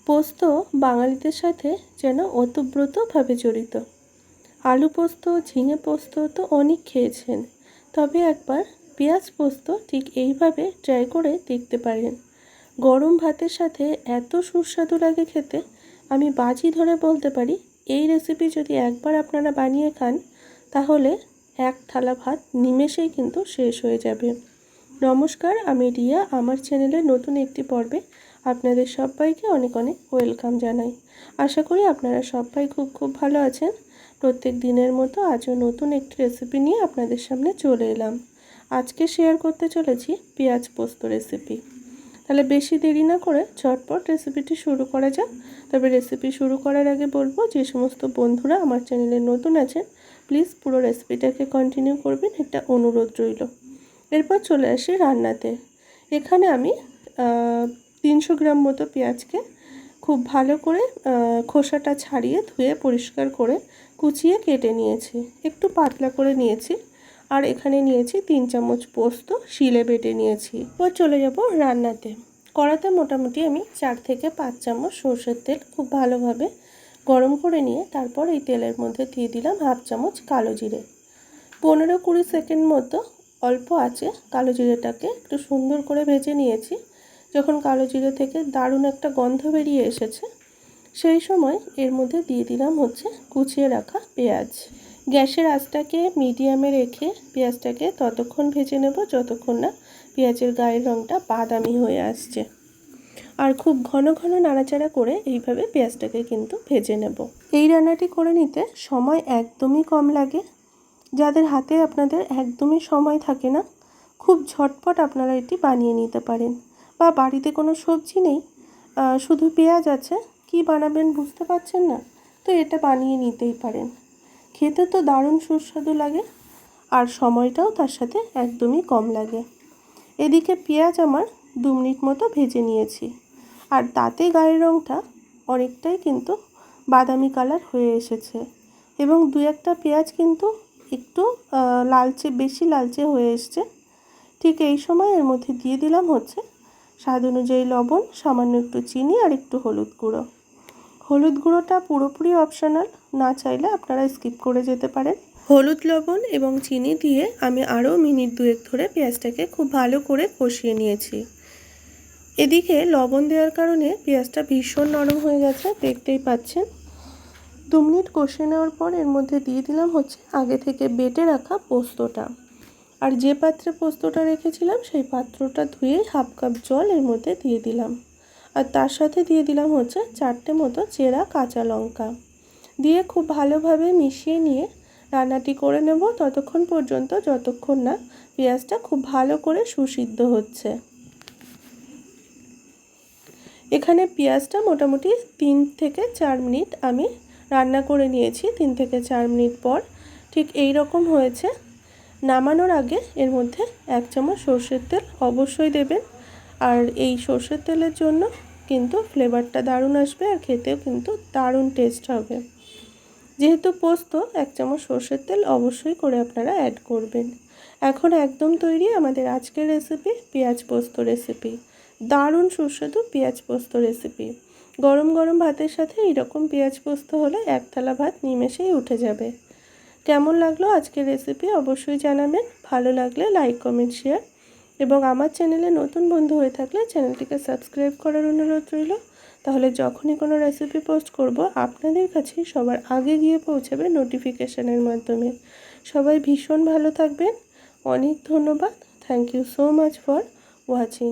পোস্ত বাঙালিদের সাথে যেন ওতপ্রোতভাবে জড়িত। আলু পোস্ত, ঝিঙে পোস্ত তো অনেক খেয়েছেন, তবে একবার পেঁয়াজ পোস্ত ঠিক এইভাবে ট্রাই করে দেখতে পারেন। গরম ভাতের সাথে এত সুস্বাদু লাগে খেতে, আমি বাজি ধরে বলতে পারি এই রেসিপি যদি একবার আপনারা বানিয়ে খান তাহলে এক থালা ভাত নিমেষেই কিন্তু শেষ হয়ে যাবে। নমস্কার, আমি রিয়া। আমার চ্যানেলের নতুন একটি পর্বে আপনাদের সবাইকে অনেক অনেক ওয়েলকাম জানাই। আশা করি আপনারা সবাই খুব ভালো আছেন। প্রত্যেক দিনের মতো আজও নতুন একটি রেসিপি নিয়ে আপনাদের সামনে চলে এলাম। আজকে শেয়ার করতে চলেছি পেঁয়াজ পোস্ত রেসিপি। তাহলে বেশি দেরি না করে ঝটপট রেসিপিটি শুরু করা যাক। তবে রেসিপি শুরু করার আগে বলবো, যে সমস্ত বন্ধুরা আমার চ্যানেলে নতুন আছেন প্লিজ পুরো রেসিপিটাকে কন্টিনিউ করবেন, একটা অনুরোধ রইল। এরপর চলে আসি রান্নাতে। এখানে আমি 300 গ্রাম মতো পেঁয়াজকে খুব ভালো করে খোসাটা ছাড়িয়ে ধুয়ে পরিষ্কার করে কুচিয়ে কেটে নিয়েছি, একটু পাতলা করে নিয়েছি। আর এখানে নিয়েছি 3 চামচ পোস্ত, শিলে বেটে নিয়েছি। এবার চলে যাব রান্নাতে। কড়াতে মোটামুটি আমি 4 থেকে 5 চামচ সরষের তেল খুব ভালোভাবে গরম করে নিয়ে তারপর এই তেলের মধ্যে দিয়ে দিলাম হাফ চামচ কালো জিরে। 15-20 সেকেন্ড মতো অল্প আঁচে কালো জিরেটাকে একটু সুন্দর করে ভেজে নিয়েছি। যখন কালো জিরে থেকে দারুণ একটা গন্ধ বেরিয়ে এসেছে, সেই সময় এর মধ্যে দিয়ে দিলাম কুচিয়ে রাখা পেঁয়াজ। গ্যাসের আঁচটাকে মিডিয়ামে রেখে পেঁয়াজটাকে ততক্ষণ ভেজে নেব যতক্ষণ না পেঁয়াজের গায়ের রঙটা বাদামি হয়ে আসছে। আর খুব ঘন ঘন নাড়াচাড়া করে এইভাবে পেঁয়াজটাকে কিন্তু ভেজে নেব। এই রান্নাটি করে নিতে সময় একদমই কম লাগে। যাদের হাতে আপনাদের একদমই সময় থাকে না, খুব ঝটপট আপনারা এটি বানিয়ে নিতে পারেন। বা বাড়িতে কোনো সবজি নেই, শুধু পেঁয়াজ আছে, কি বানাবেন বুঝতে পারছেন না, তো এটা বানিয়ে নিতেই পারেন। খেতে তো দারুণ সুস্বাদু লাগে আর সময়টাও তার সাথে একদমই কম লাগে। এদিকে পেঁয়াজ আমার 2 মিনিট মতো ভেজে নিয়েছি, আর তাতে গায়ের রঙটা অনেকটাই কিন্তু বাদামি কালার হয়ে এসেছে এবং 2-1টা পেঁয়াজ কিন্তু একটু বেশি লালচে হয়ে এসছে। ঠিক এই সময় এর মধ্যে দিয়ে দিলাম স্বাদ অনুযায়ী লবণ, সামান্য একটু চিনি আর একটু হলুদ গুঁড়ো। হলুদ গুঁড়োটা পুরোপুরি অপশনাল, না চাইলে আপনারা স্কিপ করে যেতে পারেন। হলুদ, লবণ এবং চিনি দিয়ে আমি আরও মিনিট 2 ধরে পেঁয়াজটাকে খুব ভালো করে কষিয়ে নিয়েছি। এদিকে লবণ দেওয়ার কারণে পেঁয়াজটা ভীষণ নরম হয়ে গেছে, দেখতেই পাচ্ছেন। 2 মিনিট কষিয়ে নেওয়ার পর এর মধ্যে দিয়ে দিলাম আগে থেকে বেটে রাখা পোস্তটা। আর যে পাত্রে পোস্তটা রেখেছিলাম সেই পাত্রটা ধুয়ে হাফ কাপ জল এর মধ্যে দিয়ে দিলাম। আর তার সাথে দিয়ে দিলাম 4টে মতো চেরা কাঁচা লঙ্কা দিয়ে খুব ভালোভাবে মিশিয়ে নিয়ে রান্নাটি করে নেব ততক্ষণ পর্যন্ত যতক্ষণ না পেঁয়াজটা খুব ভালো করে সুসিদ্ধ হচ্ছে। এখানে পেঁয়াজটা মোটামুটি 3 থেকে 4 মিনিট আমি রান্না করে নিয়েছি। 3 থেকে 4 মিনিট পর ঠিক এই রকম হয়েছে। নামানোর আগে এর মধ্যে 1 চামচ সরষের তেল অবশ্যই দেবেন, আর এই সরষের তেলের জন্য কিন্তু ফ্লেভারটা দারুণ আসবে আর খেতেও কিন্তু দারুণ টেস্ট হবে। যেহেতু পোস্ত, 1 চামচ সরষের তেল অবশ্যই করে আপনারা অ্যাড করবেন। এখন একদম তৈরি আমাদের আজকের রেসিপি, পেঁয়াজ পোস্ত রেসিপি। দারুণ সুস্বাদু পেঁয়াজ পোস্ত রেসিপি। গরম গরম ভাতের সাথে এইরকম পেঁয়াজ পোস্ত হলে এক থালা ভাত নিমেষেই উঠে যাবে। কেমন লাগলো আজকের রেসিপি অবশ্যই জানাবেন। ভালো লাগলে লাইক, কমেন্ট, শেয়ার এবং আমার চ্যানেলে নতুন বন্ধু হয়ে থাকলে চ্যানেলটিকে সাবস্ক্রাইব করার অনুরোধ রইল। তাহলে যখনই কোনো রেসিপি পোস্ট করব আপনাদের কাছে সবার আগে গিয়ে পৌঁছাবে নোটিফিকেশানের মাধ্যমে। সবাই ভীষণ ভালো থাকবেন। অনেক ধন্যবাদ। Thank you so much for watching.